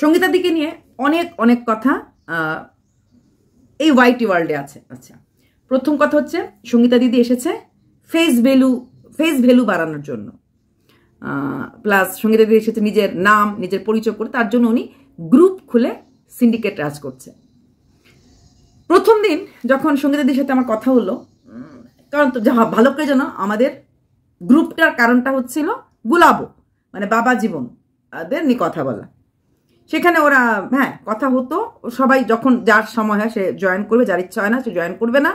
সঙ্গীতার দিকে নিয়ে অনেক অনেক কথা এই ওয়াইটি ওয়ার্ল্ডে আছে। আচ্ছা, প্রথম কথা হচ্ছে সঙ্গীতা দিদি এসেছে ফেস ভ্যালু বাড়ানোর জন্য, প্লাস সঙ্গীতা দিদি এসেছে নিজের নাম নিজের পরিচয় করে, তার জন্য উনি গ্রুপ খুলে সিন্ডিকেট রাজ করছে। প্রথম দিন যখন সঙ্গীতা দিদির সাথে আমার কথা হলো, কারণ তো ভালো করে জানো আমাদের গ্রুপটার কারণটা হচ্ছিল গুলাবো, মানে বাবা জীবন দের নিয়ে কথা বলা। সেখানে ওরা হ্যাঁ কথা হতো, সবাই যখন যার সময় হয় সে জয়েন করবে, যার ইচ্ছা হয় না সে জয়েন করবে না।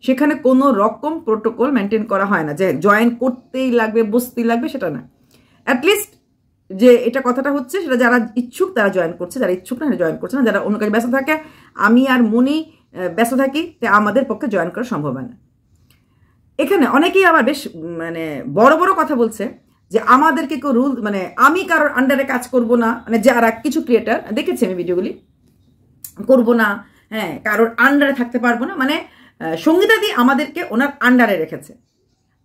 সেখানে কোনো রকম প্রোটোকল মেনটেন করা হয় না যে জয়েন করতেই লাগবে বসতেই লাগবে, সেটা না। অ্যাটলিস্ট যে এটা কথাটা হচ্ছে সেটা যারা ইচ্ছুক তারা জয়েন করছে, যারা ইচ্ছুক না জয়েন করছে না। যারা অন্য কাজে ব্যস্ত থাকে, আমি আর মনি ব্যস্ত থাকি, তাই আমাদের পক্ষে জয়েন করা সম্ভব হয় না। এখানে অনেকেই আবার বেশ মানে বড় বড় কথা বলছে যে আমাদেরকে কেউ রুল, মানে আমি কারোর আন্ডারে কাজ করব না, মানে যারা কিছু ক্রিয়েটার দেখেছি আমি ভিডিওগুলি, করব না, হ্যাঁ কারোর আন্ডারে থাকতে পারবো না, মানে সঙ্গীতা দি আমাদেরকে ওনার আন্ডারে রেখেছে।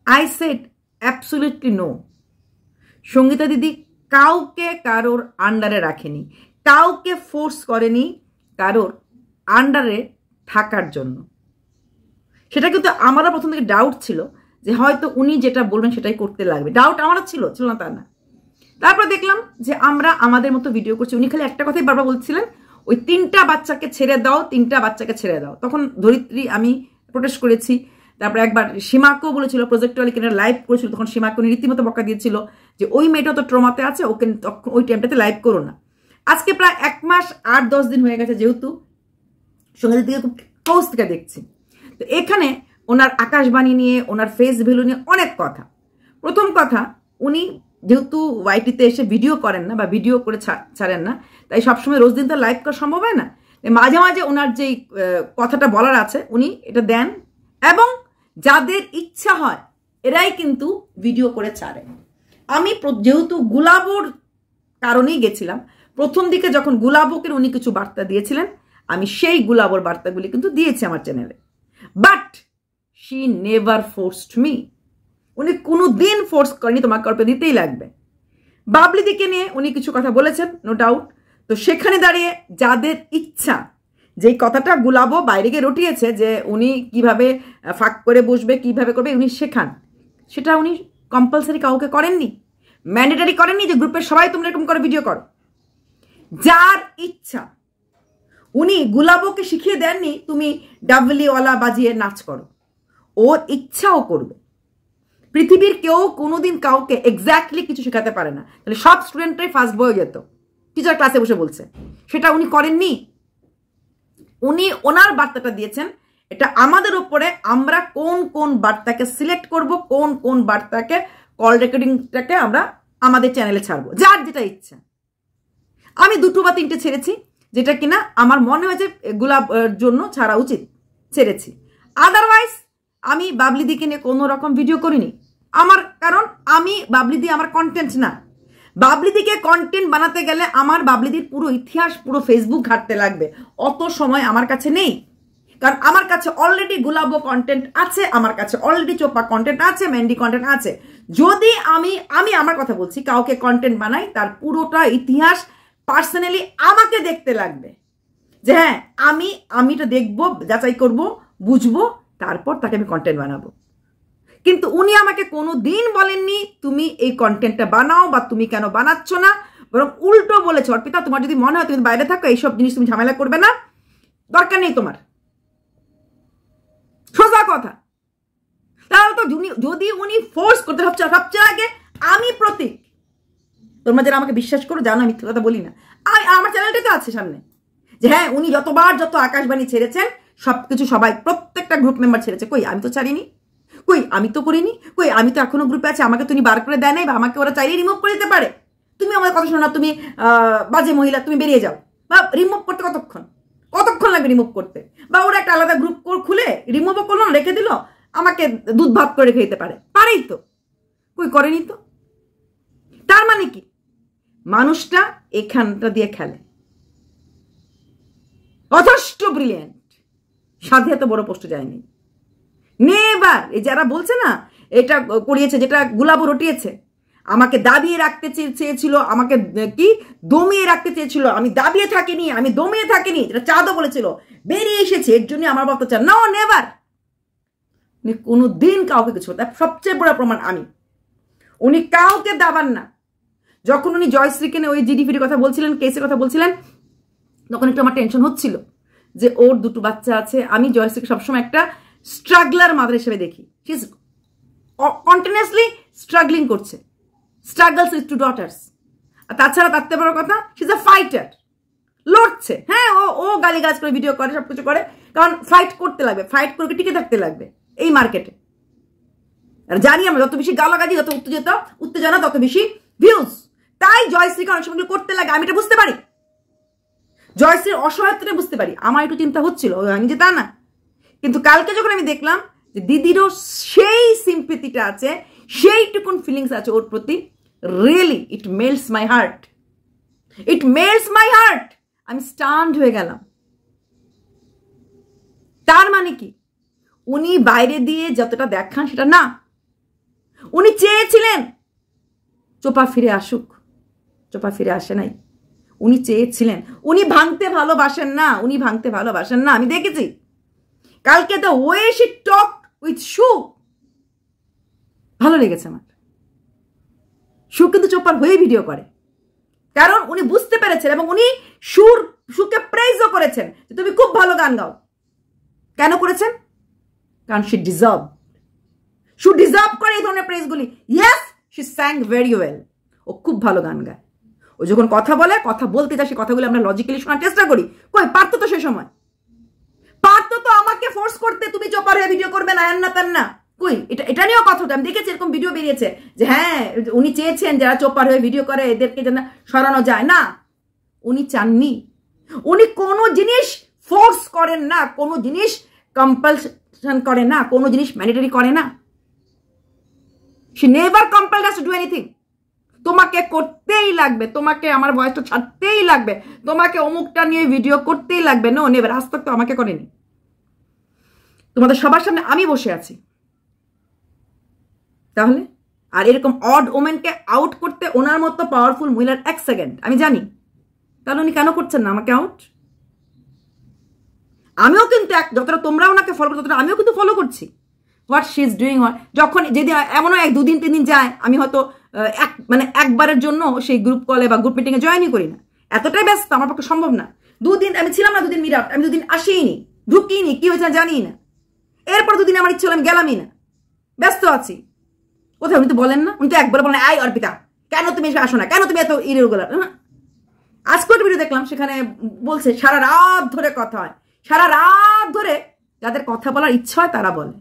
I said absolutely no. Sangeeta দিদি কাউকে কারোর আন্ডারে রাখেনি, কাউকে ফোর্স করেনি কারোর আন্ডারে থাকার জন্য। সেটা কিন্তু আমারও প্রথম থেকে ডাউট ছিল যে হয়তো উনি যেটা বলবেন সেটাই করতে লাগবে, ডাউট আমারও ছিল না তা না। তারপর দেখলাম যে আমরা আমাদের মতো ভিডিও করছি। উনি খালি একটা কথাই বারবার বলছিলেন, ওই 3টা বাচ্চাকে ছেড়ে দাও, 3টা বাচ্চাকে ছেড়ে দাও। তখন ধরিত্রী আমি প্রোটেস্ট করেছি, তারপর একবার সীমাকেও বলেছিল, প্রজেক্টওয়ালি কিনা লাইভ করেছিল, তখন সীমাকে উনি রীতিমতো বকা দিয়েছিল যে ওই মেয়েটা তো ট্রমাতে আছে, ওকে ওই টাইমটাতে লাইভ করো না। আজকে প্রায় 1 মাস 8-10 দিন হয়ে গেছে, যেহেতু সঙ্গীতা দিদিকে খুব ক্লোজ থেকে দেখছি, তো এখানে ওনার আকাশবাণী নিয়ে ওনার ফেস ভ্যালু নিয়ে অনেক কথা। প্রথম কথা, উনি যেহেতু ওয়াইটিতে এসে ভিডিও করেন না বা ভিডিও করে ছাড়েন না, তাই সবসময় রোজ দিন তো লাইভ করা সম্ভব হয় না। মাঝে মাঝে ওনার যেই কথাটা বলার আছে উনি এটা দেন, এবং যাদের ইচ্ছা হয় এরাই কিন্তু ভিডিও করে ছাড়ে। আমি যেহেতু গুলাবোর কারণেই গেছিলাম, প্রথম দিকে যখন গুলাবোকে উনি কিছু বার্তা দিয়েছিলেন, আমি সেই গুলাবোর বার্তাগুলি কিন্তু দিয়েছি আমার চ্যানেলে। But she never forced me. উনি কোনো দিন ফোর্স করেনি তোমাকে অল্প দিতেই লাগবে। বাবলি দিকে নিয়ে উনি কিছু কথা বলেছেন, নো ডাউট। তো সেখানে দাঁড়িয়ে যাদের ইচ্ছা, যেই কথাটা গুলাবো বাইরে গিয়ে রটিয়েছে যে উনি কিভাবে ফাঁক করে বসবে, কিভাবে করবে উনি শেখান, সেটা উনি কম্পালসারি কাউকে করেননি, ম্যান্ডেটারি করেননি যে গ্রুপের সবাই তোমরা এরকম করে ভিডিও করো। যার ইচ্ছা, উনি গুলাবোকে শিখিয়ে দেননি তুমি ডাবলিওয়ালা বাজিয়ে নাচ করো, ওর ইচ্ছাও করবে। পৃথিবীর কেউ কোনোদিন কাউকে এক্স্যাক্টলি কিছু শেখাতে পারে না, তাহলে সব স্টুডেন্টরাই ফার্স্ট বয় যেত, টিচার ক্লাসে বসে বলছে, সেটা উনি করেননি। উনি ওনার বার্তাটা দিয়েছেন, এটা আমাদের উপরে আমরা কোন কোন বার্তাকে সিলেক্ট করব, কোন কোন বার্তাকে কল রেকর্ডিংটাকে আমরা আমাদের চ্যানেলে ছাড়বো, যার যেটা ইচ্ছা। আমি 2 বা 3টে ছেড়েছি, যেটা কিনা আমার মনে হয় যে গোলাপ জন্য ছাড়া উচিত, ছেড়েছি। আদারওয়াইজ আমি বাবলি দিকে নিয়ে কোনো রকম ভিডিও করিনি, আমার কারণ আমি বাবলি দি আমার কন্টেন্ট না। বাবলি দিকে কন্টেন্ট বানাতে গেলে আমার বাবলিদির পুরো ইতিহাস, পুরো ফেসবুক ঘাটতে লাগবে, অত সময় আমার কাছে নেই। কারণ আমার কাছে অলরেডি গুলাবো কন্টেন্ট আছে, আমার কাছে অলরেডি চোপা কন্টেন্ট আছে, মেন্ডি কন্টেন্ট আছে। যদি আমি আমার কথা বলছি, কাউকে কন্টেন্ট বানাই, তার পুরোটা ইতিহাস পার্সোনালি আমাকে দেখতে লাগবে, যে হ্যাঁ আমি তো দেখবো, যাচাই করব, বুঝবো, তারপর তাকে আমি কন্টেন্ট বানাবো। কিন্তু উনি আমাকে কোনো দিন বলেননি তুমি এই কন্টেন্টটা বানাও বা তুমি কেন বানাচ্ছ না, বরং উল্টো বলেছে, অর্পিতা তোমার যদি মনে হয় তুমি বাইরে থাকো, এইসব জিনিস তুমি ঝামেলা করবে না, দরকার নেই তোমার। সোজা কথা। তাহলে তো যদি উনি ফোর্স করতে, সবচেয়ে আগে আমি প্রতীক, তোমরা যারা আমাকে বিশ্বাস করো জানো মিথ্যে কথা বলি না, আমার চ্যানেলটা তো আছে সামনে, যে হ্যাঁ উনি যত আকাশবাণী ছেড়েছেন সবকিছু সবাই প্রত্যেকটা গ্রুপ মেম্বার ছেড়েছে, কই আমি তো ছাড়িনি, কই আমি তো করিনি, কই আমি তো এখনো গ্রুপে আছি, আমাকে তো উনি বার করে দেয় নাই, বা আমাকে ওরা চাইলে রিমুভ করে দিতে পারে। তুমি আমার কথা শোনো না, তুমি বাজে মহিলা, তুমি বেরিয়ে যাও। বা রিমুভ করতে কতক্ষণ লাগবে রিমুভ করতে? বা ওরা একটা আলাদা গ্রুপ খুলে রিমুভও করলো না, রেখে দিল, আমাকে দুধ ভাত করে রেখে দিতে পারে, পারেই তো, কই করেনি তো। তার মানে কি, মানুষটা এখানটা দিয়ে খেলে, যথেষ্ট ব্রিলিয়েন্ট, সাথে এত বড় পোস্টে যায়নি। নেবার এই যারা বলছে না এটা করিয়েছে, যেটা গুলাবো রটিয়েছে, আমাকে দাবিয়ে রাখতে চেয়েছিল, আমাকে কি দমিয়ে রাখতে চেয়েছিল। আমি দাবিয়ে থাকিনি, আমি দমিয়ে থাকিনি, যেটা চাঁদও বলেছিল, বেরিয়ে এসেছে। এর জন্য আমার বক্তব্য চান নো নেভার, উনি কোনোদিন কাউকে কিছু, তার সবচেয়ে বড় প্রমাণ আমি। উনি কাউকে দাবান না। যখন উনি জয়শ্রীকে ওই জিডিপির কথা বলছিলেন, কেসের কথা বলছিলেন, তখন একটু আমার টেনশন হচ্ছিল যে ওর দুটো বাচ্চা আছে। আমি জয়শ্রীকে সবসময় একটা স্ট্রাগলার মাদার হিসেবে দেখি। শি ইজ কন্টিনিউয়াসলি স্ট্রাগলিং করছে, স্ট্রাগলস উইথ টু ডটার্স। আর তাছাড়া তার বড় কথা, শি ইজ আ ফাইটার, লড়ছে। হ্যাঁ, ও গালিগালাজ করে ভিডিও করে, সবকিছু করে, কারণ ফাইট করতে লাগবে, ফাইট করে টিকে থাকতে লাগবে এই মার্কেটে। আর জানি আমরা যত বেশি গালাগালি, যত উত্তেজনা, তত বেশি ভিউজ। তাই জয়শ্রীকে অনেক সময় করতে লাগে। আমি এটা বুঝতে পারি, জয়শ্রীর অসহায়ত্বটা বুঝতে পারি। আমার একটু চিন্তা হচ্ছিল, আমি যে তা না, কিন্তু কালকে যখন আমি দেখলাম যে দিদিরও সেই সিম্পেথিটা আছে, সেইটুকুন ফিলিংস আছে ওর প্রতি, really it melts my heart, it melts my heart. আমি স্টান্ড হয়ে গেলাম। তার মানে কি, উনি বাইরে দিয়ে যতটা দেখান সেটা না। উনি চেয়েছিলেন চোপা ফিরে আসুক, চোপা ফিরে আসে নাই। উনি চেয়েছিলেন, উনি ভাঙতে ভালোবাসেন না, উনি ভাঙতে ভালোবাসেন না। আমি দেখেছি কালকে the way she talk with shoe, ভালো লেগেছে আমার। শু কিন্তু চোপার হয়ে ভিডিও করে, কারণ উনি বুঝতে পেরেছেন এবং উনি সুকে প্রেজও করেছেন যে তুমি খুব ভালো গান গাও। কেন করেছেন? কারণ শি ডিজার্ভ, শু ডিজার্ভ করে এই ধরনের প্রেজগুলি। Yes, she sang very well, ও খুব ভালো গান গায়। ও যখন কথা বলে, কথা বলতে যায়, সে কথাগুলো আমরা লজিক্যালি শোনার চেষ্টা করি। কই পারতো তো সেই সময়, পারতো তো আমাকে ফোর্স করতে, তুমি চোপার হয়ে ভিডিও করবে না, না তার না। কই এটা নিয়েও কথা হতো, আমি দেখেছি এরকম ভিডিও বেরিয়েছে যে হ্যাঁ উনি চেয়েছেন যারা চোপার হয়ে ভিডিও করে এদেরকে যেন সরানো যায় না। উনি চাননি। উনি কোনো জিনিস ফোর্স করেন না, কোনো জিনিস কম্পালশন করে না, কোনো জিনিস ম্যান্ডেটরি করে না। She never compelled us to do anything. তোমাকে করতেই লাগবে, তোমাকে আমার ভয়েসটা ছাড়তেই লাগবে, তোমাকে অমুকটা নিয়ে ভিডিও করতেই লাগবে। No never. আজ তক তো আমাকে করেনি। তোমাদের সবার সামনে আমি বসে আছি, তাহলে আর এরকম অড ওমেনকে আউট করতে ওনার মতো পাওয়ারফুল মহিলার 1 সেকেন্ড আমি জানি, তাহলে উনি কেন করছেন না আমাকে আউট? আমিও কিন্তু যতটা তোমরা ওনাকে ফলো করো, ততটা আমিও কিন্তু ফলো করছি হোয়াট শি ইজ ডুইং। যখন যদি এমনও 1-2 দিন 3 দিন যায়, আমি হয়তো একবারের জন্য সেই গ্রুপ কলে বা গ্রুপ মিটিংয়ে জয়েনই করি না, এতটাই ব্যস্ত, আমার পক্ষে সম্ভব না। 2 দিন আমি ছিলাম না, 2 দিন মিরাট, আমি 2 দিন আসিনি, ঢুকিনি, কি হয়েছে জানি না। এরপর 2 দিন আমার ইচ্ছে হলো আমি গেলামই না, ব্যস্ত আছি। কোথায় উনি তো বলেন না, উনি তো একবার বলেন আই অর্পিতা কেন তুমি আসো না, কেন তুমি এত ইরেগুলার। আজকে একটা ভিডিও দেখলাম, সেখানে বলছে সারা রাত ধরে কথা হয়, সারা রাত ধরে যাদের কথা বলার ইচ্ছা হয় তারা বলে,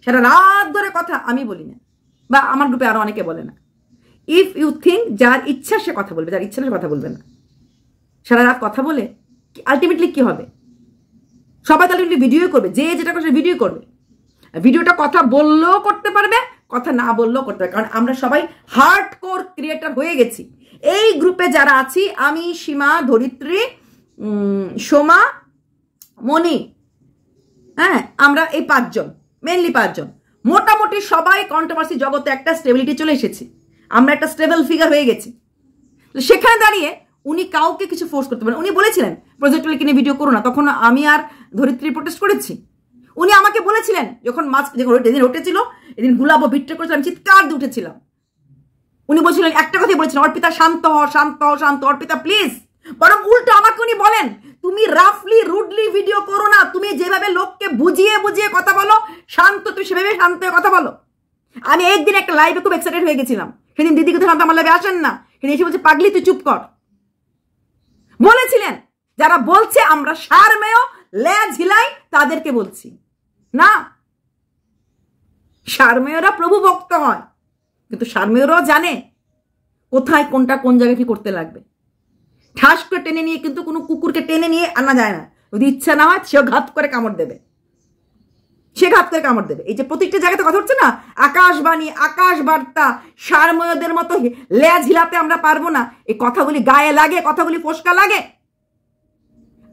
সারা রাত ধরে কথা আমি বলি না, বা আমার গ্রুপে আরো অনেকে বলে না। ইফ ইউ থিঙ্ক যার ইচ্ছা সে কথা বলবে, যার ইচ্ছা না সে কথা বলবে না। সারা রাত কথা বলে আলটিমেটলি কি হবে? সবাই তো আলটিমেটলি ভিডিও করবে, যে যেটা করছে ভিডিও করবে। ভিডিওটা কথা বললেও করতে পারবে, কথা না বললেও করতে পারবে, কারণ আমরা সবাই হার্ডকোর ক্রিয়েটর হয়ে গেছি। এই গ্রুপে যারা আছি, আমি, সীমা, ধরিত্রী, সোমা, মনি, হ্যাঁ আমরা এই 5 জন, মেনলি 5 জন মোটামুটি সবাই কন্ট্রোভার্সি জগতে একটা স্টেবিলিটি চলে এসেছি, আমরা একটা স্টেবল ফিগার হয়ে গেছি। সেখানে দাঁড়িয়ে উনি কাউকে কিছু ফোর্স করতে পারেন। উনি বলেছিলেন প্রজেক্টর কিনে ভিডিও করো না, তখন আমি আর ধরিত্রী প্রোটেস্ট করেছি। উনি আমাকে বলেছিলেন যখন যেদিন উঠেছিল, এদিন গুলাবো বিট্রে করেছিলাম, চিৎকার দিয়ে উঠেছিলাম। উনি বলছিলেন একটা কথাই বলেছিলেন, অর্পিতা শান্ত হ, শান্ত হ, শান্ত, অর্পিতা প্লিজ। বরং উল্টো আমাকে উনি বলেন তুমি রাফলি রুডলি ভিডিও করো না, তুমি যেভাবে লোককে বুঝিয়ে বুঝিয়ে কথা বলো শান্ত, তুমি সেভাবে শান্ত হয়ে কথা বলো। আমি একদিন একটা লাইভে খুব এক্সাইটেড হয়ে গেছিলাম, সেদিন দিদি কিন্তু শান্ত আমার লাইভে আসেন না, সেদিন এসে বলছে পাগলি তুই চুপ কর। বলেছিলেন যারা বলছে আমরা সার মেয়েও লেজ হিলাই তাদেরকে বলছি না, সার মেয়েরা প্রভু ভক্ত হয়, কিন্তু সার মেয়েরাও জানে কোথায় কোনটা কোন জায়গায় কি করতে লাগবে। ঠাস করে টেনে নিয়ে কিন্তু কোনো কুকুরকে টেনে নিয়ে আনা যায় না, যদি ইচ্ছা না হয় সেও ঘাত করে কামড় দেবে, সে ঘাত করে কামড় দেবে। এই যে প্রত্যেকটা জায়গাতে কথা হচ্ছে না, আকাশবাণী, আকাশ বার্তা, সারময়দের মতো লেজ হিলাতে আমরা পারবো না, এই কথাগুলি গায়ে লাগে, কথাগুলি ফসকা লাগে।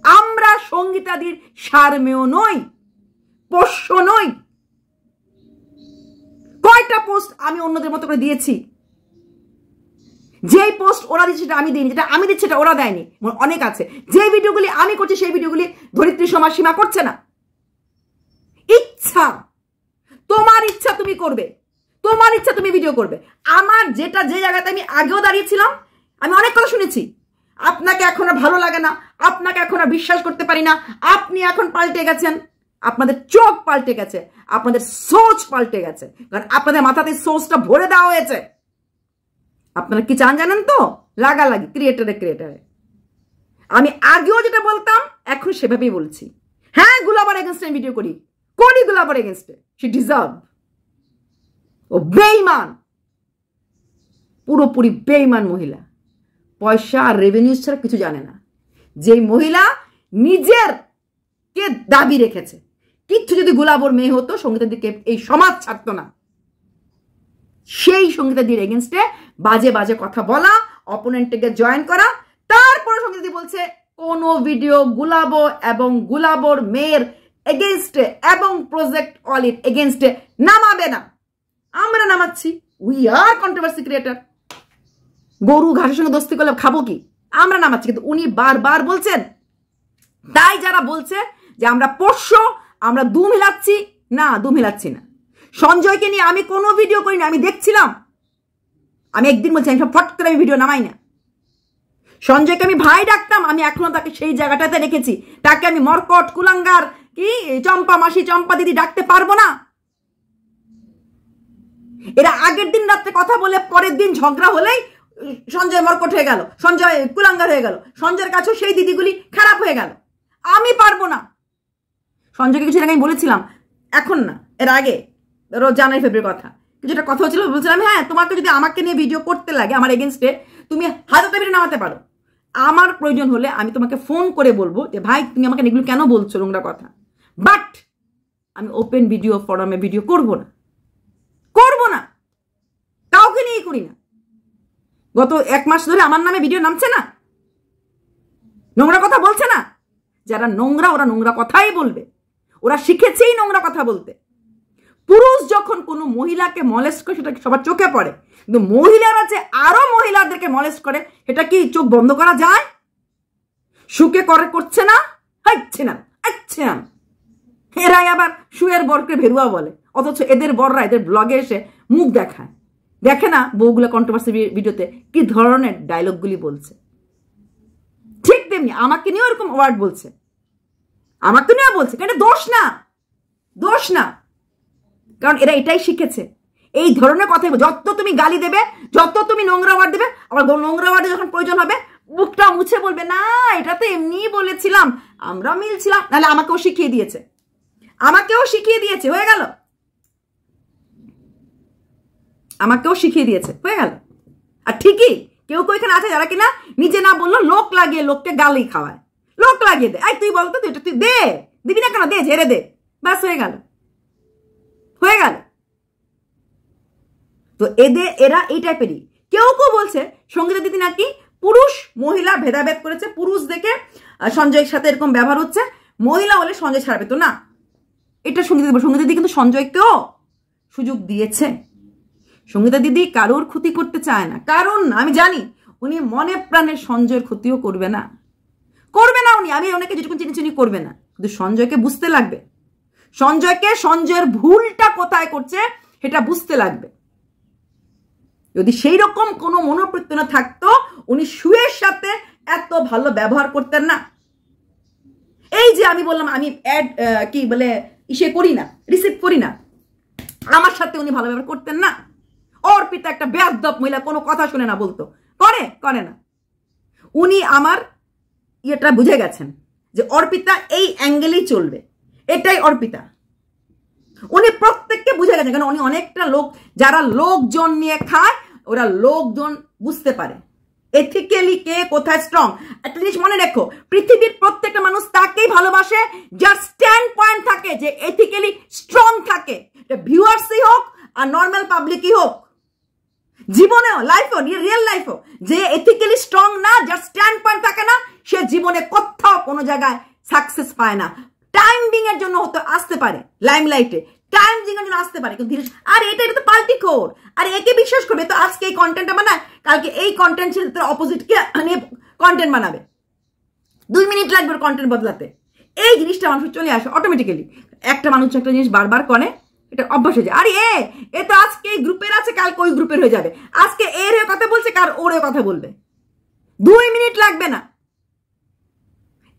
আমরা সঙ্গীতাদির সারমেয় নই, পোষ্য নই। কয়টা পোস্ট আমি অন্যদের মতো করে দিয়েছি, যেই পোস্ট ওরা দিচ্ছে সেটা আমি দিইনি, যেটা আমি দিচ্ছি সেটা ওরা দেয়নি, অনেক আছে। যে ভিডিওগুলি আমি করছি সেই ভিডিওগুলি ধরিত্রী সীমা করছে না। ইচ্ছা, তোমার ইচ্ছা তুমি করবে, তোমার ইচ্ছা তুমি ভিডিও করবে। আমার যেটা যে জায়গাতে আমি আগেও দাঁড়িয়েছিলাম, আমি অনেক কথা শুনেছি, আপনাকে এখন আর ভালো লাগে না, আপনাকে এখন আর বিশ্বাস করতে পারি না, আপনি এখন পাল্টে গেছেন। আপনাদের চোখ পাল্টে গেছে, আপনাদের সোচ পাল্টে গেছে, কারণ আপনাদের মাথাতে সোচটা ভরে দেওয়া হয়েছে। আপনারা কি চান জানেন তো? লাগালাগি ক্রিয়েটারে। আমি আগেও যেটা বলতাম এখন সেভাবেই বলছি। হ্যাঁ, গুলাবার এগেনস্টে আমি ভিডিও করি গুলাবার এগেনস্টে। She deserve. ও বেঈমান, পুরোপুরি বেঈমান মহিলা, পয়সা আর রেভিনিউ ছাড়া কিছু জানে না। যেই মহিলা নিজের কে দাবি রেখেছে, কিচ্ছু যদি গুলাবর মেয়ে হতো সঙ্গীতা দিকে এই সমাজ ছাড়তো না। সেই সঙ্গীতা দির এগেনস্টে বাজে বাজে কথা বলা, অপোনেন্টকে জয়েন করা, তারপর সঙ্গীতা দি বলছে কোনো ভিডিও গুলাবো এবং গুলাবর মেয়ের এগেনস্টে এবং প্রজেক্ট অলির এগেনস্টে নামাবে না। আমরা নামাচ্ছি, উই আর কন্ট্রোভার্সি ক্রিয়েটার। গরু ঘাসের সঙ্গে দোস্তি করলে খাবো কি? আমরা নামাচ্ছি, কিন্তু উনি বারবার বলছেন। তাই যারা বলছে যে আমরা পোষ্য, আমরা দু মিলাচ্ছি, না, দু মিলাচ্ছি না। সঞ্জয়কে নিয়ে আমি কোনো ভিডিও করি না, আমি দেখছিলাম। আমি একদিন বলছি আমি ফট করে আমি ভিডিও নামাই না। সঞ্জয়কে আমি ভাই ডাকতাম, আমি এখনো তাকে সেই জায়গাটাতে রেখেছি। তাকে আমি মরকট, কুলাঙ্গার, কি চম্পা মাসি, চম্পা দিদি ডাকতে পারবো না? এরা আগের দিন রাত্রে কথা বলে পরের দিন ঝগড়া হলেই সঞ্জয় মরকট হয়ে গেল, সঞ্জয় কুলাঙ্গার হয়ে গেল, সঞ্জয়ের কাছেও সেই দিদিগুলি খারাপ হয়ে গেল। আমি পারবো না। সঞ্জয়কে কিছুদিন আগে আমি বলেছিলাম, এখন না, এর আগে, ধরো জানুয়ারি ফেব্রুয়ারির কথা, কিছুটা কথা হচ্ছিল, বলছিলাম হ্যাঁ তোমাকে যদি আমাকে নিয়ে ভিডিও করতে লাগে আমার এগেনস্টে, তুমি হাজারটা ভিডিও নামাতে পারো। আমার প্রয়োজন হলে আমি তোমাকে ফোন করে বলবো যে ভাই তুমি আমাকে এগুলো কেন বলছো নোংরা কথা, বাট আমি ওপেন ভিডিও ফোরামে ভিডিও করবো না, কাউকে নিয়ে করি না। গত 1 মাস ধরে আমার নামে ভিডিও নামছে না, নোংরা কথা বলছে না। যারা নোংরা ওরা নোংরা কথাই বলবে, ওরা শিখেছেই নোংরা কথা বলতে। পুরুষ যখন কোনো মহিলাকে মলেস্ট করে সেটা সবার চোখে পড়ে, কিন্তু মহিলারা যে আরো মহিলাদেরকে মলেস্ট করে সেটা কি চোখ বন্ধ করা যায়? সুখে করছে না, হচ্ছে না। এরাই আবার শুয়ের বরকে ভেরুয়া বলে, অথচ এদের বররা এদের ব্লগে এসে মুখ দেখায়। দেখে না বউগুলো কন্ট্রোভার্সি ভিডিওতে কি ধরনের ডায়লগগুলি বলছে। ঠিক তেমনি আমাকে নিয়েও এরকম ওয়ার্ড বলছে, আমাকে নিয়েও বলছে। এটা দোষ না, কারণ এরা এটাই শিখেছে। এই ধরনের কথা যত তুমি গালি দেবে, যত তুমি নোংরা ওয়ার্ড দেবে, আবার নোংরা ওয়ার্ডে যখন প্রয়োজন হবে বুকটা মুছে বলবে না এটা তো এমনিই বলেছিলাম, আমরা মিলছিলাম। নাহলে আমাকেও শিখিয়ে দিয়েছে, হয়ে গেল। আর ঠিকই কেউ এখানে আছে যারা কিনা নিজে না বললো লোক লাগিয়ে লোককে গালি খাওয়ায়, লোক লাগিয়ে দে। তুই বলতো তুই দে, দিবি না কেন, দে, ঝেড়ে দে, ব্যাস হয়ে গেল। তো এরা এই টাইপেরই। কেউ বলছে সঙ্গীতা দিদি নাকি পুরুষ মহিলা ভেদাভেদ করেছে, পুরুষ দেখে সঞ্জয়ের সাথে এরকম ব্যবহার হচ্ছে, মহিলা হলে সঞ্জয় ছাড়বে তো না। এটা সঙ্গীতা দিদি কিন্তু সঞ্জয়কেও সুযোগ দিয়েছে। সঙ্গীতা দিদি কারোর ক্ষতি করতে চায় না, কারণ আমি জানি উনি মনে প্রাণে সঞ্জয়ের ক্ষতিও করবে না উনি। আমি ওনাকে যেটুকু চিনি করবে না, কিন্তু সঞ্জয়কে বুঝতে লাগবে, সঞ্জয়ের ভুলটা কোথায় করছে সেটা বুঝতে লাগবে। যদি সেই রকম কোনো মনোপ্রত্যয় থাকতো উনি শুয়ের সাথে এত ভালো ব্যবহার করতেন না। এই যে আমি বললাম আমি রিসিভ করি না, আমার সাথে উনি ভালো ব্যবহার করতেন না। অর্পিতা একটা বেয়াদব মহিলা, কোনো কথা শুনে না, বলতো করে না। উনি আমার ইয়েটা বুঝে গেছেন যে অর্পিতা এই অ্যাঙ্গেলেই চলবে, এটাই অর্পিতা। উনি প্রত্যেককে বুঝে গেছেন, কারণ উনি অনেকটা লোক, যারা লোকজন নিয়ে খায় ওরা লোকজন বুঝতে পারে এথিক্যালি কে কোথায় স্ট্রং। একটা জিনিস মনে রেখো, পৃথিবীর প্রত্যেকটা মানুষ তাকেই ভালোবাসে যার স্ট্যান্ড পয়েন্ট থাকে, যে এথিক্যালি স্ট্রং থাকে। ভিউয়ার্সই হোক আর নর্মাল পাবলিকই হোক, জীবনেও লাইফও, রিয়েল লাইফও, যে এথিক্যালি স্ট্রং না, যার স্ট্যান্ড পয়েন্ট থাকে না, সে জীবনে কোথাও কোনো জায়গায় সাকসেস পায় না। টাইম বিং এর জন্য হতে আসতে পারে লাইমলাইটে, টাইম বিং এর জন্য আসতে পারে, কিন্তু আর এটা তো পাল্টি খোর, আর একে বিশ্বাস করবে তো আজকে এই কন্টেন্টটা বানায়, কালকে এই কন্টেন্ট ছেড়ে তার অপোজিটকে নিয়ে কন্টেন্ট বানাবে, 2 মিনিট লাগবে কন্টেন্ট বদলাতে। এই জিনিসটা মানুষ চলে আসে অটোমেটিক্যালি। একটা মানুষ একটা জিনিস বারবার করে, এটা অভ্যাস হয়ে যায়। আরে এ তো আজকে এই গ্রুপের আছে, কালকে ওই গ্রুপের হয়ে যাবে, আজকে এর হয়ে কথা বলছে, কার ওর কথা বলবে, 2 মিনিট লাগবে না।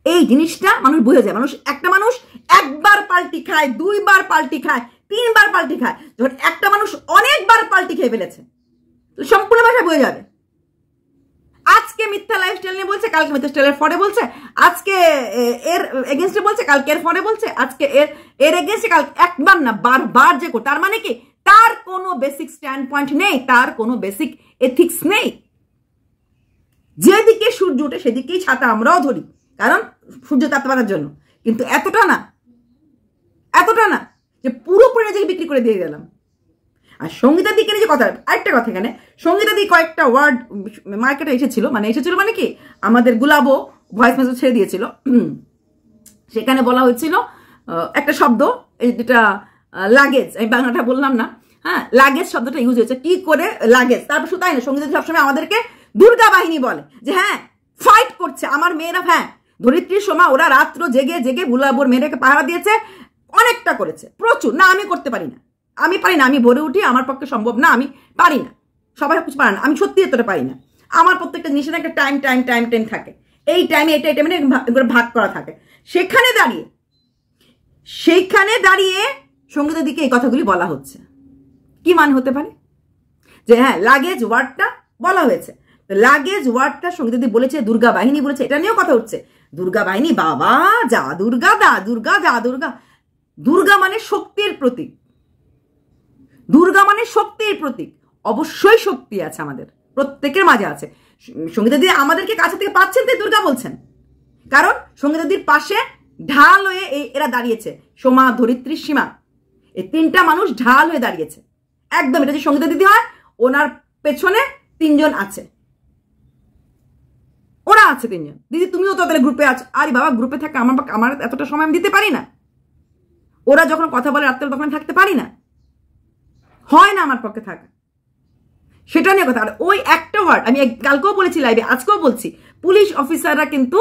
এই জিনিসটা মানুষ বুঝে যায়। একটা মানুষ একবার পাল্টি খায়, 2 বার পাল্টি খায়, 3 বার পাল্টি খায়। যখন একটা মানুষ অনেকবার পাল্টি খেয়ে ফেলেছে, সম্পূর্ণ ভাষা বুঝে যাবে। আজকে মিথ্যা লাইফস্টাইল নিয়ে বলছে, কালকে মিথ্যা স্টাইলের ফরে বলছে, আজকে এর এগেনস্টে বলছে, কালকে এর ফরে বলছে, আজকে এর এগেনস্টে, কাল একবার না বারবার যে তার মানে কি তার কোনো বেসিক স্ট্যান্ড পয়েন্ট নেই, তার কোনো বেসিক এথিক্স নেই। যেদিকে সূর্য ওঠে সেদিকেই ছাতা আমরাও ধরি, কারণ সূর্য তাপতে পারার জন্য। কিন্তু এতটা না যে পুরোপুরি নিজেকে বিক্রি করে দিয়ে গেলাম। আর সঙ্গীতা দিকে যে কথা, আরেকটা কথা, এখানে সঙ্গীতা দি কয়েকটা ওয়ার্ড মার্কেটে এসেছিল মানে কি আমাদের গুলাবো ভয়েস মেসেজ ছেড়ে দিয়েছিল, সেখানে বলা হয়েছিল একটা শব্দ, যেটা লাগেজ, আমি বাংলাটা বললাম না, হ্যাঁ লাগেজ শব্দটা ইউজ হয়েছে। কি করে লাগেজ? তারপর শুধু তাই না, সঙ্গীতা সবসময় আমাদেরকে দুর্গা বাহিনী বলে যে হ্যাঁ ফাইট করছে আমার মেয়েরা, হ্যাঁ ধরিত্রীর সময় ওরা রাত্র জেগে জেগে গুলাবোর মেয়েরাকে পাহারা দিয়েছে, অনেকটা করেছে, প্রচুর। না আমি করতে পারি না, আমি ভোরে উঠি, আমার পক্ষে সম্ভব না, আমি পারি না, সবাই কিছু পারে না, আমি সত্যি এতটা পারি না। আমার প্রত্যেকটা জিনিসের একটা টাইম থাকে, এই টাইমে এটা মানে ভাগ করা থাকে। সেইখানে দাঁড়িয়ে সঙ্গীতের দিকে এই কথাগুলি বলা হচ্ছে। কি মানে হতে পারে? যে হ্যাঁ লাগেজ ওয়ার্ডটা বলা হয়েছে, লাগেজ ওয়ার্ডটা সঙ্গীত দি বলেছে, দুর্গা বাহিনী বলেছে, এটা নিয়েও কথা উঠছে। দুর্গা বাহিনী, বাবা যা দুর্গা, দুর্গা মানে শক্তির প্রতীক, অবশ্যই শক্তি আছে আমাদের প্রত্যেকের মাঝে আছে। সঙ্গীতা দি আমাদেরকে কাছে থেকে পাচ্ছেন, তাই দুর্গা বলছেন, কারণ সঙ্গীতা দির পাশে ঢাল হয়ে এরা দাঁড়িয়েছে, সোমা, ধরিত্রী, সীমা, এই 3টা মানুষ ঢাল হয়ে দাঁড়িয়েছে একদম। এটা যে সঙ্গীতা দিদি হয়, ওনার পেছনে 3 জন আছে, ওরা আছে 3 জন। দিদি তুমিও তো তাহলে গ্রুপে আছো। আরে বাবা গ্রুপে থাকে, আমার এতটা সময় আমি দিতে পারি না। ওরা যখন কথা বলে রাত্রে, তখন থাকতে পারি না, হয় না আমার পক্ষে থাকা, সেটা নিয়ে কথা। আর ওই একটা ওয়ার্ড আমি কালকেও বলেছি লাইভে, আজকেও বলছি, পুলিশ অফিসাররা কিন্তু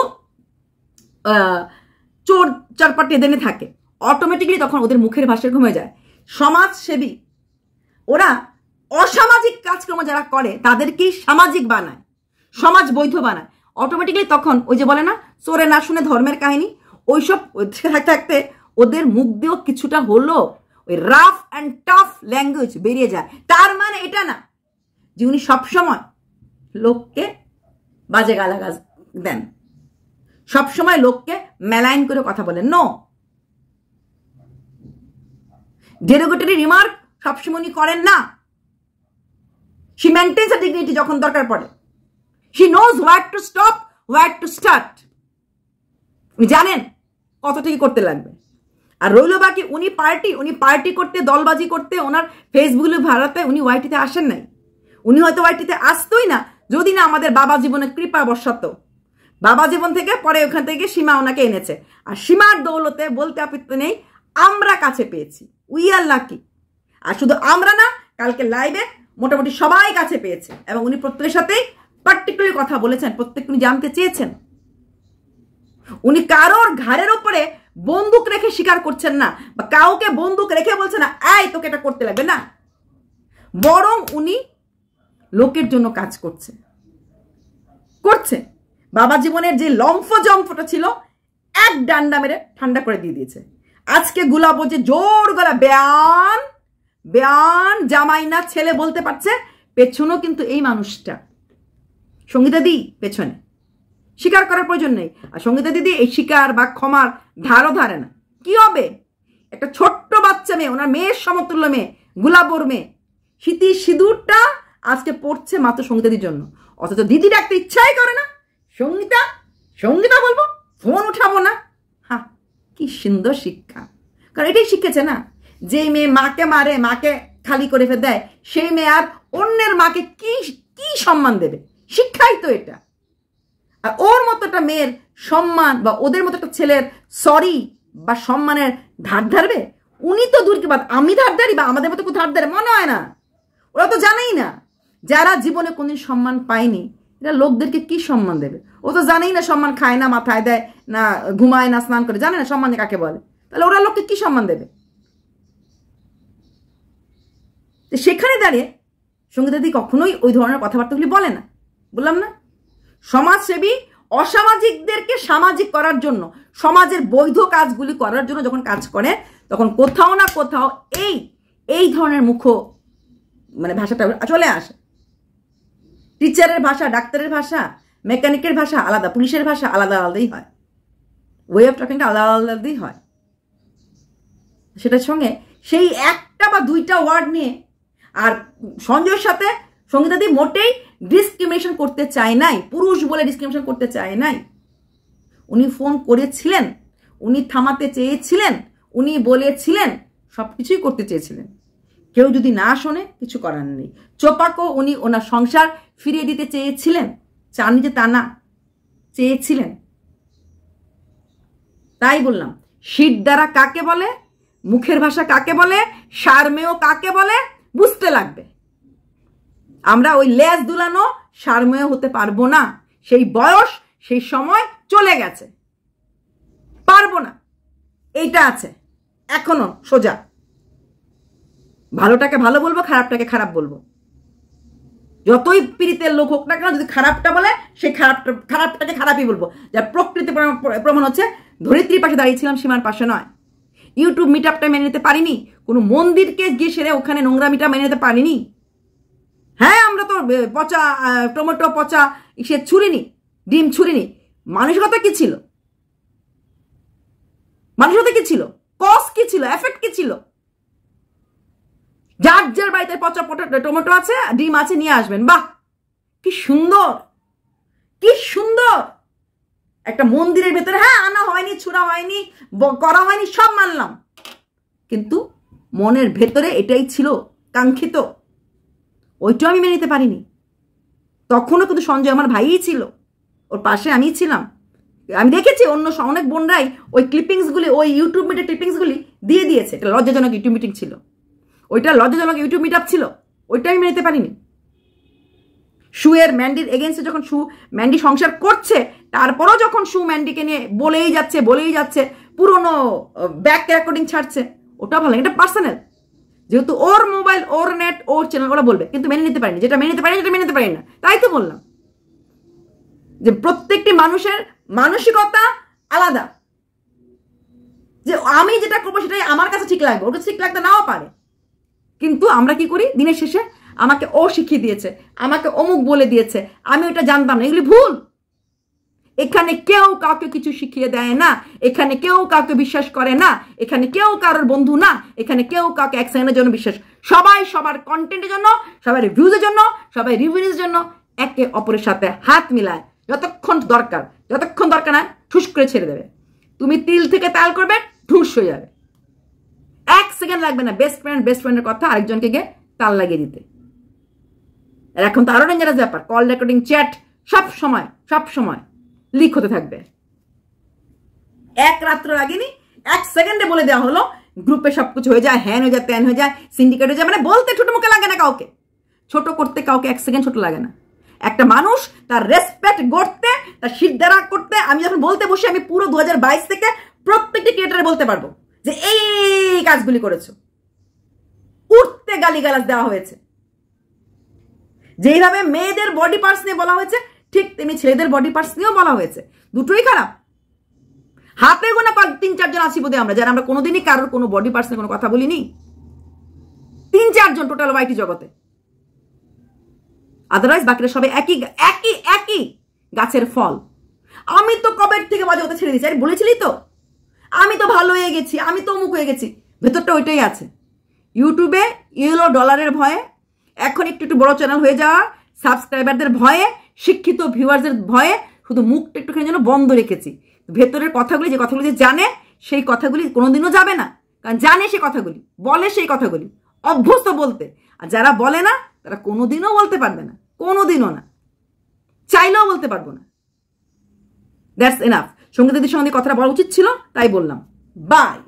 চোর চারপাটি এদেনে থাকে, অটোমেটিকলি তখন ওদের মুখের ভাষা ঘুমে যায়। সমাজসেবী, ওরা অসামাজিক কাজকর্ম যারা করে তাদেরকেই সামাজিক বানায়, সমাজ বৈধ বানায়, অটোমেটিকলি তখন ওই যে বলে না চোরে না শুনে ধর্মের কাহিনী, ওইসব থাকতে থাকতে ওদের মুখ দিয়েও কিছুটা হলো ওই রাফ অ্যান্ড টাফ ল্যাঙ্গুয়েজ বেরিয়ে যায়। তার মানে এটা না যে উনি সবসময় লোককে বাজে গালাগাল দেন, সবসময় লোককে মেলাইন করে কথা বলেন। নো, ডেরোগেটরি রিমার্ক সবসময় উনি করেন না। শি মেনটেন্স আ ডিগনিটি যখন দরকার পড়ে। She knows what to stop, what to start. উনি জানেন কতটা কি করতে লাগবে। আর রইল বাকি উনি পার্টি করতে, দলবাজি করতে, ওনার ফেসবুকে ভাড়াতে উনি ওয়াইটিতে আসেন নাই। উনি হয়তো ওয়াইটিতে আসতোই না যদি না আমাদের বাবা জীবনের কৃপা বর্ষাত। বাবা জীবন থেকে পরে ওখান থেকে সীমা ওনাকে এনেছে, আর সীমার দৌলতে বলতে আপত্তি নেই, আমরা কাছে পেয়েছি, উই আর লাকি। আর শুধু আমরা না, কালকে লাইভে মোটামুটি সবাই কাছে পেয়েছে, এবং উনি প্রত্যেকের সাথেই পার্টিকুলার কথা বলেছেন, প্রত্যেক উনি জানতে চেয়েছেন। উনি কারোর ঘাড়ের ওপরে বন্দুক রেখে স্বীকার করছেন না, বা কাউকে বন্দুক রেখে বলছে না এই তোকে এটা করতে লাগবে না, বরং উনি লোকের জন্য কাজ করছে। বাবা জীবনের যে লম্ফজম্ফটা ছিল এক ডান্ডা মেরে ঠান্ডা করে দিয়ে দিয়েছে। আজকে গুলাবো যে জোর গলা বেয়ান বেয়ান জামাই না ছেলে বলতে পারছে, পেছনেও কিন্তু এই মানুষটা সঙ্গীতা দি পেছনে, স্বীকার করার প্রয়োজন নেই। আর সঙ্গীতা দিদি এই স্বীকার বা ক্ষমার ধারও ধারে না। কি হবে, একটা ছোট্ট বাচ্চা মেয়ে, ওনার মেয়ের সমতুল্য মেয়ে, গুলাবোর মেয়ে, সিঁদুরটা আজকে পড়ছে মাত্র সঙ্গীতাদির জন্য, অথচ দিদি ডাকতে ইচ্ছাই করে না। সঙ্গীতা বলবো, ফোন উঠাবো না। হ্যাঁ, কি সুন্দর শিক্ষা। কারণ এটাই শিখেছে না, যে মেয়ে মাকে মারে, মাকে খালি করে ফেলে দেয়, সেই মেয়ে আর অন্যের মাকে কি সম্মান দেবে? শিক্ষাই তো এটা। আর ওর মতো একটা মেয়ের সম্মান, বা ওদের মতো একটা ছেলের সরি বা সম্মানের ধার ধারবে? উনি তো দূর কি বাদ, আমি ধার ধারি বা আমাদের মতো কেউ ধার ধারে? মনে হয় না। ওরা তো জানেই না যারা জীবনে কোনদিন সম্মান পায়নি এরা লোকদেরকে কি সম্মান দেবে? ও তো জানেই না সম্মান খায় না, মাথায় দেয় না, ঘুমায় না, স্নান করে, জানে না সম্মান কাকে বলে। তাহলে ওরা লোককে কি সম্মান দেবে? সেখানে দাঁড়িয়ে সঙ্গীতাদি কখনোই ওই ধরনের কথাবার্তাগুলি বলে না। বললাম না, সমাজসেবী অসামাজিকদেরকে সামাজিক করার জন্য, সমাজের বৈধ কাজগুলি করার জন্য যখন কাজ করে, তখন কোথাও না কোথাও এই ধরনের মানে ভাষাটা চলে আসে। টিচারের ভাষা, ডাক্তারের ভাষা, মেকানিকের ভাষা আলাদা, পুলিশের ভাষা আলাদা আলাদাই হয়, ওয়ে অফ টকিংটা আলাদা আলাদাই হয়। সেটার সঙ্গে সেই একটা বা দুইটা ওয়ার্ড নিয়ে, আর সঞ্জয়ের সাথে সঙ্গীতাদি মোটেই ডিসক্রিমিনেশন করতে চায় নাই, পুরুষ বলে ডিসক্রিমিনেশন করতে চায় নাই। উনি ফোন করেছিলেন, উনি থামাতে চেয়েছিলেন, উনি বলেছিলেন, সব কিছুই করতে চেয়েছিলেন। কেউ যদি না শোনে কিছু করার নেই। চোপাকেও উনি ওনার সংসার ফিরিয়ে দিতে চেয়েছিলেন, চাননি যে তা না, চেয়েছিলেন। তাই বললাম, শীত দ্বারা কাকে বলে, মুখের ভাষা কাকে বলে, সারমেয় কাকে বলে বুঝতে লাগবে। আমরা ওই লেজ দুলানো সারমেয় হতে পারবো না। সেই বয়স, সেই সময় চলে গেছে, পারবো না। এইটা আছে এখনো সোজা। ভালোটাকে ভালো বলবো, খারাপটাকে খারাপ বলবো। যতই পীড়িতের লোক হোক না কেন, যদি খারাপটা বলে সেই খারাপটাকে খারাপই বলবো। যার প্রকৃতি প্রমাণ হচ্ছে, ধরিত্রীর পাশে দাঁড়িয়েছিলাম, সীমার পাশে নয়। ইউটিউব মিট আপটা মেনে নিতে পারিনি, কোনো মন্দিরকে গিয়ে সেরে ওখানে নোংরামিটা মেনে নিতে পারিনি। হ্যাঁ, আমরা তো পচা টমেটো, পচা সে ছুরিনি, ডিম ছুরিনি। মানসিকতা কি ছিল? মানসিকতা কি ছিল? কজ কি ছিল? এফেক্ট কি ছিল? যার যার বাড়িতে পচা টমেটো আছে, ডিম আছে, নিয়ে আসবেন। বাহ, কি সুন্দর, কি সুন্দর। একটা মন্দিরের ভেতরে হ্যাঁ আনা হয়নি, ছুড়া হয়নি, করা হয়নি, সব মানলাম, কিন্তু মনের ভেতরে এটাই ছিল কাঙ্ক্ষিত। ওইটাও আমি মেনে নিতে পারিনি। তখনও কিন্তু সঞ্জয় আমার ভাইই ছিল, ওর পাশে আমি ছিলাম। আমি দেখেছি অনেক বোনরাই ওই ক্লিপিংসগুলি, ওই ইউটিউব মিটের ক্লিপিংসগুলি দিয়ে দিয়েছে। এটা লজ্জাজনক ইউটিউব মিটিং ছিল, ওইটা লজ্জাজনক ইউটিউব মিট আপ ছিল, ওইটা আমি মেনে নিতে পারিনি। শুয়ের ম্যান্ডির এগেনস্টে যখন ম্যান্ডি সংসার করছে, তারপরও যখন ম্যান্ডিকে নিয়ে বলেই যাচ্ছে, পুরনো ব্যাক রেকর্ডিং ছাড়ছে, ওটা ভালো লাগে। এটা পার্সোনাল, যেহেতু ওর মোবাইল, ওর নেট, ওর চ্যানেল, ওরা বলবে, কিন্তু মেনে নিতে পারিনি। যেটা মেনে নিতে পারি, যেটা মেনে নিতে পারি না। তাই তো বললাম যে প্রত্যেকটি মানুষের মানসিকতা আলাদা। যে আমি যেটা করবো সেটাই আমার কাছে ঠিক লাগবে, ওর কাছে ঠিক লাগতে নাও পারে। কিন্তু আমরা কি করি, দিনের শেষে আমাকে ও শিখিয়ে দিয়েছে, আমাকে অমুক বলে দিয়েছে, আমি ওটা জানতাম না, এগুলি ভুল। এখানে কেউ কাউকে কিছু শিখিয়ে দেয় না, এখানে কেউ কাউকে বিশ্বাস করে না, এখানে কেউ কারোর বন্ধু না, এখানে কেউ কাউকে এক সেকেন্ডের জন্য বিশ্বাস। সবাই সবার কন্টেন্টের জন্য, সবাই রিভিউজের জন্য, সবাই রিভিউজের জন্য একে অপরের সাথে হাত মিলায়। যতক্ষণ দরকার না, ঠুস করে ছেড়ে দেবে। তুমি তিল থেকে তাল করবে, ঠুস হয়ে যাবে। এক সেকেন্ড লাগবে না বেস্ট ফ্রেন্ডের কথা আরেকজনকে গিয়ে তাল লাগিয়ে দিতে। আর এখন তো আরো ডেঞ্জারাস ব্যাপার, কল রেকর্ডিং, চ্যাট সব সময় লিক হতে থাকবে। এক রাত্র লাগেনি, এক সেকেন্ডে বলে দেওয়া হলো, গ্রুপে সবকিছু হয়ে যায়, হ্যান হয়ে যায়, ত্যান হয়ে যায়, সিন্ডিকেট হয়ে যায়। মানে বলতে ছোট মুখে লাগে না কাউকে, ছোট করতে কাউকে এক সেকেন্ড ছোট লাগে না। একটা মানুষ তার রেসপেক্ট গড়তে, তার সিদ্ধারা করতে, আমি যখন বলতে বসে, আমি পুরো 2022 থেকে প্রত্যেকটি ক্রিয়েটারে বলতে পারবো যে এই কাজগুলি করেছো। উঠতে গালিগালাজ দেওয়া হয়েছে, যেইভাবে মেয়েদের বডি পার্টস নিয়ে বলা হয়েছে, ঠিক তেমনি ছেলেদের বডি পার্টস নিয়েও বলা হয়েছে। দুটোই খারাপ। হাতে গোনা 3-4 জন আছি বোধহয় আমরা, যারা আমরা কোনোদিনই কারোর কোনো বডি পার্টস নিয়ে কোনো কথা বলিনি। 3-4 জন টোটাল ওয়াইটি জগতে। আদারওয়াইজ বাকিরা সবাই একই গাছের ফল। আমি তো কবে থেকে বাজে হতে ছেড়ে দিয়েছি, আরে বলেছিলি তো, আমি তো ভালো হয়ে গেছি, আমি তো অমুক হয়ে গেছি। ভেতরটা ওইটাই আছে। ইউটিউবে ইউলো ডলারের ভয়ে, এখন একটু বড় চ্যানেল হয়ে যাওয়া, সাবস্ক্রাইবারদের ভয়ে, শিক্ষিত ভিউয়ার্সদের ভয়ে শুধু মুখটা একটুখানি যেন বন্ধ রেখেছি। ভেতরের কথাগুলি, যে কথাগুলি যে জানে, সেই কথাগুলি কোনোদিনও যাবে না। কারণ জানে সেই কথাগুলি, বলে সেই কথাগুলি, অভ্যস্ত বলতে। আর যারা বলে না, তারা কোনোদিনও বলতে পারবে না, কোনোদিনও না, চাইলেও বলতে পারবো না। That's enough. সঙ্গীতাদির সঙ্গে কথাটা বলা উচিত ছিল, তাই বললাম। বাই।